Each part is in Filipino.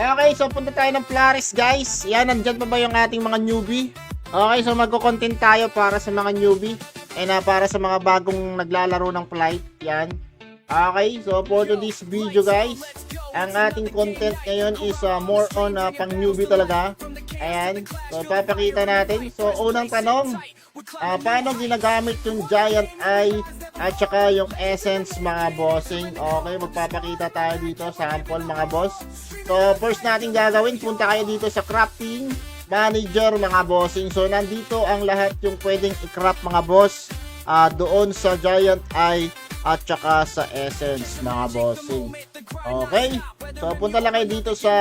Okay, so punta tayo ng Plaris, guys. Yan, nandyan pa ba yung ating mga newbie? Okay, so magko-content tayo para sa mga newbie and para sa mga bagong naglalaro ng flight. Yan. Okay, so for this video, guys, ang ating content ngayon is more on pang newbie talaga. Ayan, so papakita natin. So unang tanong, paano ginagamit yung Giant Eye at saka yung Essence, mga bossing? Okay, magpapakita tayo dito, sample mga boss. So first natin gagawin, punta kayo dito sa Crafting Manager, mga bossing. So nandito ang lahat yung pwedeng i-craft, mga boss, doon sa Giant Eye at saka sa Essence, mga bossing. Okay, so punta lang kayo dito sa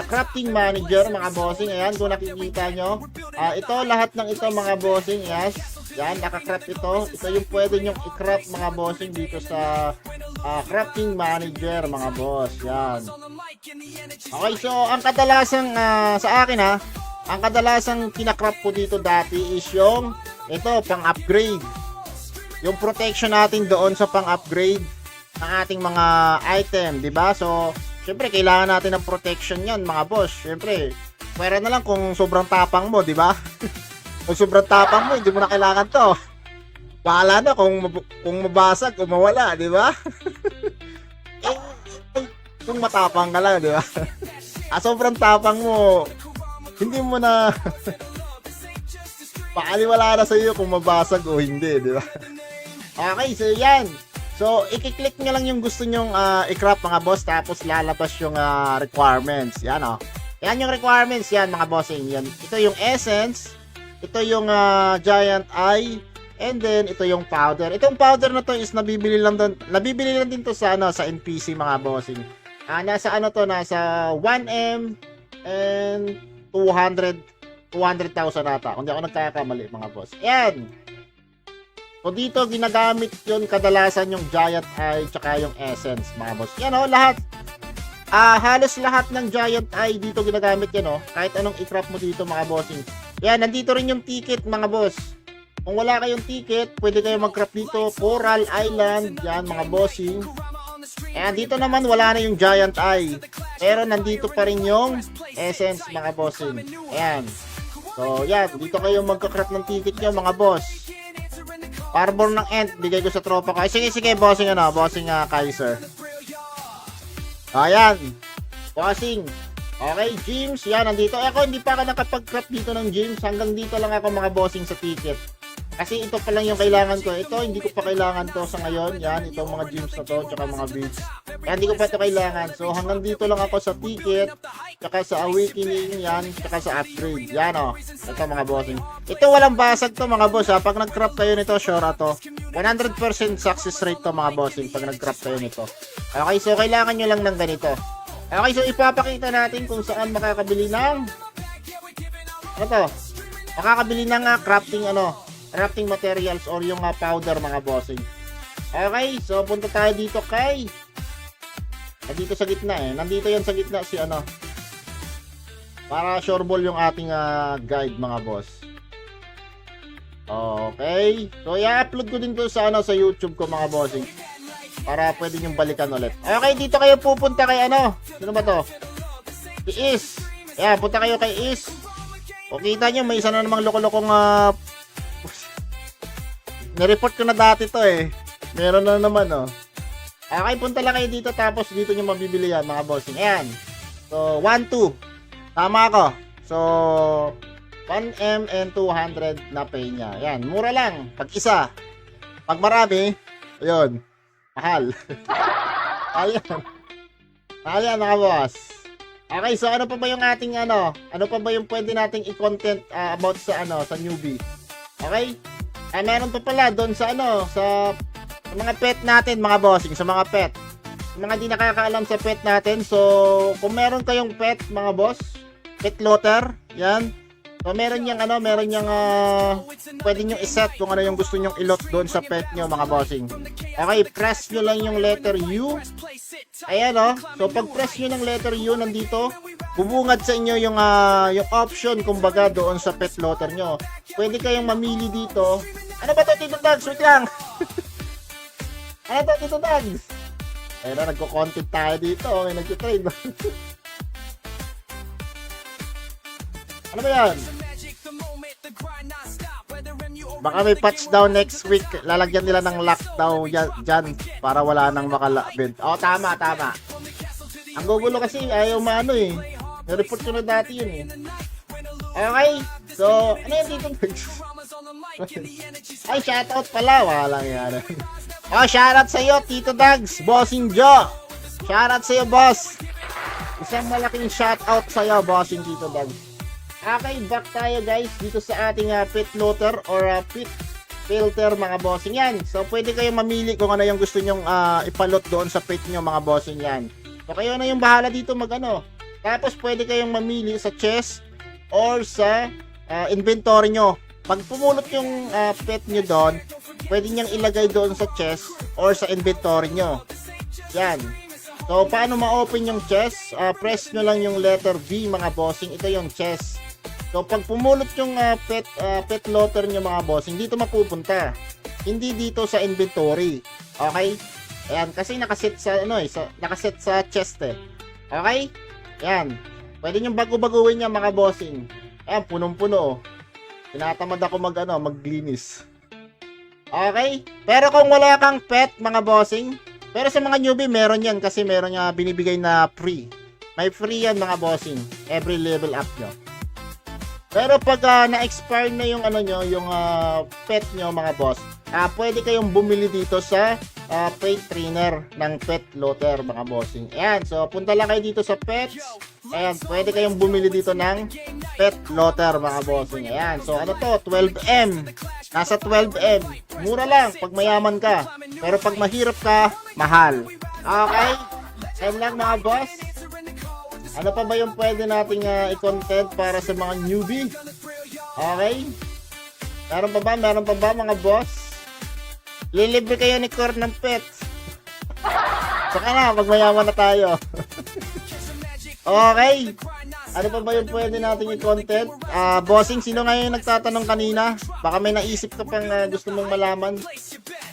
Crafting Manager, mga bossing. Ayan, kung nakikita nyo, ito lahat ng ito, mga bossing. Yes, yan, naka-craft ito. Ito yung pwede nyong i-craft, mga bossing, dito sa Crafting Manager, mga boss. Yan. Okay, so ang kadalasang sa akin, ang kadalasang kinakrap ko dito dati is yung ito, pang-upgrade. Yung protection natin doon sa pang-upgrade ng ating mga item, di ba? So, syempre kailangan natin ng protection 'yan, mga boss. Syempre, pwera na lang kung sobrang tapang mo, di ba? Kung sobrang tapang mo, hindi mo na kailangan 'to. Bahala na kung mabasag o mawala, di ba? Kung matapang ka lang, di ba? Sobrang tapang mo, hindi mo na paaliwala na sa iyo kung mabasag o hindi, di ba? Okay, so yan. So, i-click nyo lang yung gusto nyong i-crop, mga boss, tapos lalabas yung requirements. Yan, oh. Yan yung requirements, yan, mga bossing. Yan. Ito yung Essence, ito yung Giant Eye, and then ito yung powder. Itong powder na to is nabibili lang din to sa sa NPC, mga bossing. Nasa nasa 1M and 200,000 ata. Kung di ako nagkakamali, mga boss. Ayan. So dito ginagamit yun kadalasan yung Giant Eye tsaka yung Essence, mga boss. Yan o, lahat. Halos lahat ng Giant Eye dito ginagamit yan o. Kahit anong i-crop mo dito, mga bossing. Yan, nandito rin yung ticket, mga boss. Kung wala kayong ticket, pwede kayo mag-crop dito. Coral Island, yan, mga bossing. Ayan, dito naman wala na yung Giant Eye. Pero nandito pa rin yung Essence, mga bossing. Ayan. So, yan. Dito kayo magka-crop ng ticket nyo, mga boss. Parbor ng Ent, bigay ko sa tropa ko. Ay, sige, bossing bossing Kaiser. Ayan. Bossing. Okay, gyms. Yan, nandito. Ako, hindi pa ako nakapag-crop dito ng gyms. Hanggang dito lang ako, mga bossing, sa ticket. Kasi ito pa lang yung kailangan ko. Ito, hindi ko pa kailangan to sa ngayon. Yan, itong mga gyms na to, tsaka mga beats. Yan, hindi ko pa ito kailangan. So, hanggang dito lang ako sa ticket, tsaka sa awakening, yan, tsaka sa upgrade. Yan, o. Ito, mga bossing. Ito, walang basag to, mga boss, ha. Pag nag-crop kayo nito, sure to. 100% success rate to, mga bossing, pag nag-crop kayo nito. Okay, so, kailangan nyo lang ng ganito. Okay, so, ipapakita natin kung saan makakabili ng makakabili ng crafting materials or yung powder, mga bossing. Okay, so punta tayo dito kay dito sa gitna nandito yan sa gitna si para sureball yung ating guide, mga boss. Okay, so i-upload ko din to sa sa YouTube ko, mga bossing, para pwede nyong balikan ulit. Okay, dito kayo pupunta kay sino ba to? Si Is. Yeah, punta kayo kay Is. O kita nyo, may isa na namang loko-lokong nireport ko na dati to meron na naman Okay, punta lang kayo dito, tapos dito nyo mabibili yan, mga bossing. Ayan. So 1-2. Tama ako. So 1M and 200 na pay niya. Ayan, mura lang pag isa. Pag marami, ayun, mahal. Ayan. Ayan, mga boss. Okay, so ano pa ba yung ating ano pa ba yung pwede nating i-content about sa sa newbie? Okay? Meron pa pala doon sa sa mga pet natin, mga bossing, sa mga pet. Yung mga di nakakaalam sa pet natin. So, kung meron kayong pet, mga boss, pet loader, yan. So, meron yang pwede nyo iset kung ano yung gusto nyong ilot doon sa pet nyo, mga bossing. Okay, press nyo lang yung letter U. Ayan, So, pag press nyo ng letter U, nandito, bubungad sa inyo yung option, kumbaga, doon sa pet loader nyo. Pwede kayong mamili dito. Ano ba to, Tito Dags? Wait lang. Ano to, Tito Dags? Ayun na, nagko-content tayo dito. May nagko-trade. Ano ba yan? Baka may patch daw next week. Lalagyan nila ng lock daw dyan para wala nang makalabit. Oh, tama. Ang gugulo kasi ayaw maano eh. Na-report ko na dati yun eh. Okay. So, ano yan dito? Ay, shoutout pala. Walang yan. Oh, shoutout sa'yo, Tito Dags, Bossing Joe. Shoutout sa'yo, boss. Isang malaking shoutout sa'yo, Bossing Tito Dags. Okay, back tayo guys dito sa ating pet loader or pet filter mga bossing yan. So pwede kayong mamili kung ano yung gusto nyong ipalot doon sa pet nyo mga bossing yan. So kayo na yung bahala dito magano. Tapos pwede kayong mamili sa chest or sa inventory nyo. Pag pumulot yung pet nyo doon, pwede nyang ilagay doon sa chest or sa inventory nyo. Yan. So paano ma-open yung chest? Press nyo lang yung letter V mga bossing. Ito yung chest. So pag pumulot yung pet loader nyo mga bossing, dito mapupunta. Hindi dito sa inventory. Okay? Ayan, kasi nakaset sa nakaset sa chest eh. Okay? Ayan. Pwede nyo bago-baguhin yan mga bossing. Ayan, punong-puno. Tinatamad ako maglinis. Okay? Pero kung wala kang pet mga bossing, pero sa mga newbie meron yan kasi meron nga binibigay na free. May free yan mga bossing. Every level up nyo. Pero pag na-expire na yung yung pet nyo mga boss, pwede kayong bumili dito sa pet trainer ng pet loader mga bossing. Ayan, so punta lang kayo dito sa pets. Ayan, pwede kayong bumili dito ng pet loader mga bossing. Ayan, so ano to? 12M. Nasa 12M. Mura lang pag mayaman ka. Pero pag mahirap ka, mahal. Okay? Ayan lang mga boss. Ano pa ba yung pwede nating i-content para sa mga newbie? Okay? Meron pa ba mga boss? Lilibre kayo ni Core ng pets. Saka na, magmayaman na tayo. Okay? Ano pa ba yung pwede nating i-content? Bossing, sino nga yung nagtatanong kanina? Baka may naisip ka pang gusto mong malaman.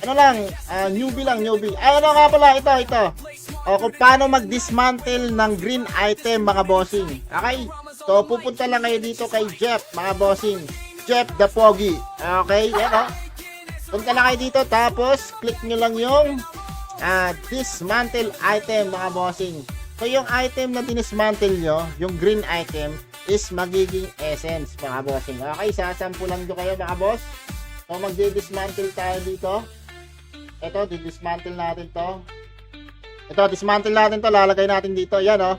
Ano lang, newbie lang, newbie. Ay, ano nga pala, ito. O kung paano mag-dismantle ng green item mga bossing. Okay? So pupunta lang kayo dito kay Jeff mga bossing. Jeff the Pogi. Okay? Yan o. Punta lang kayo dito tapos click nyo lang yung dismantle item mga bossing. So yung item na dinismantle nyo, yung green item is magiging essence mga bossing. Okay? Sasampulan nyo kayo mga boss. So magdi-dismantle tayo dito. Ito, di-dismantle natin to. Ito, dismantle natin to, lalagay natin dito. Yan o.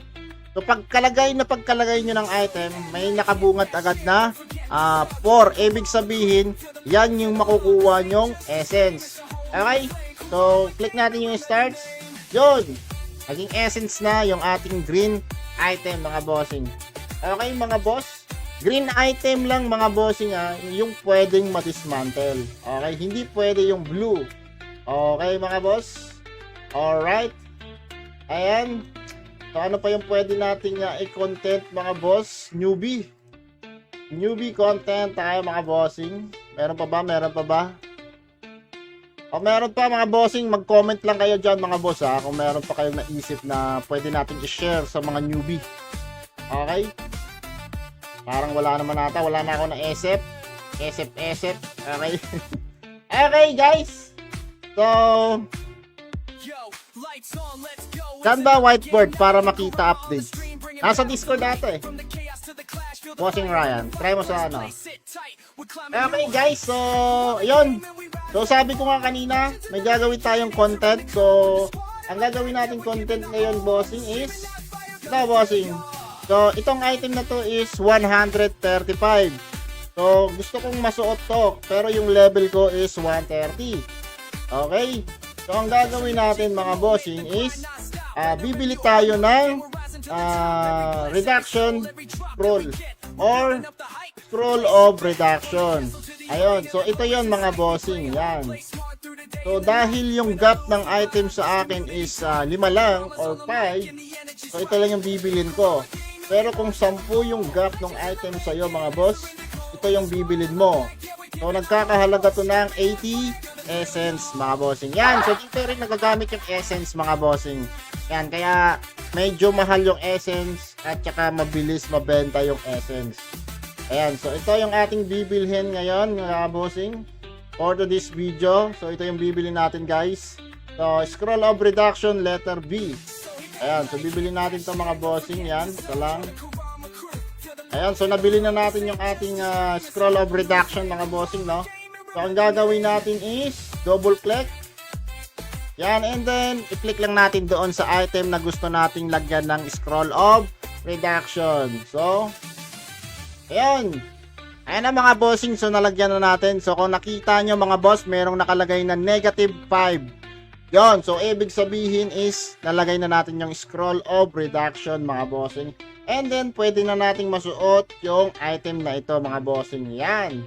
So, pagkalagay nyo ng item, may nakabungat agad na 4. Ibig sabihin, yan yung makukuha nyong essence. Okay? So, click natin yung starts. Yun. Naging essence na yung ating green item, mga bossing. Okay, mga boss? Green item lang, mga bossing, yung pwedeng ma-dismantle. Okay? Hindi pwede yung blue. Okay, mga boss? Alright. Ayan. So, ano pa yung pwede nating i-content mga boss? Newbie content tayo mga bossing. Meron pa ba? O meron pa mga bossing, mag-comment lang kayo dyan mga boss kung meron pa kayong naisip na pwede natin i-share sa mga newbie. Okay? Parang wala naman ata. Wala na ako na esep. Okay? Okay guys. So, saan ba whiteboard para makita updates? Nasa Discord data eh. Bossing Ryan. Try mo sa Okay guys, so yun. So sabi ko nga kanina, may gagawin tayong content. So ang gagawin natin content ngayon bossing is ito bossing. So itong item na to is 135. So gusto kong masuot to, pero yung level ko is 130. Okay? So ang gagawin natin mga bossing is bibili tayo ng reduction scroll or scroll of reduction. Ayun, so ito yon mga bossing, yan. So dahil yung gap ng item sa akin is 5 lang or 5, so ito lang yung bibilin ko. Pero kung 10 yung gap ng item sa iyo mga boss, ito yung bibilin mo. So nagkakahalaga to ng 80 essence mga bossing. Yan, so dito rin nagagamit yung essence mga bossing. Yan, kaya medyo mahal yung essence at saka mabilis mabenta yung essence. Ayan, so ito yung ating bibilhin ngayon, mga bossing, for this video. So ito yung bibili natin, guys. So scroll of reduction letter B. Ayan, so bibili natin to mga bossing, yan, ito lang. Ayan, so nabili na natin yung ating scroll of reduction, mga bossing, no? So ang gagawin natin is double click. Yan, and then i-click lang natin doon sa item na gusto nating lagyan ng scroll of reduction. So ayan. Ayan na mga bossing, so nalagyan na natin. So kung nakita nyo mga boss, merong nakalagay na -5. Yon, so ibig sabihin is nalagay na natin yung scroll of reduction, mga bossing. And then pwede na nating masuot yung item na ito, mga bossing. Yan.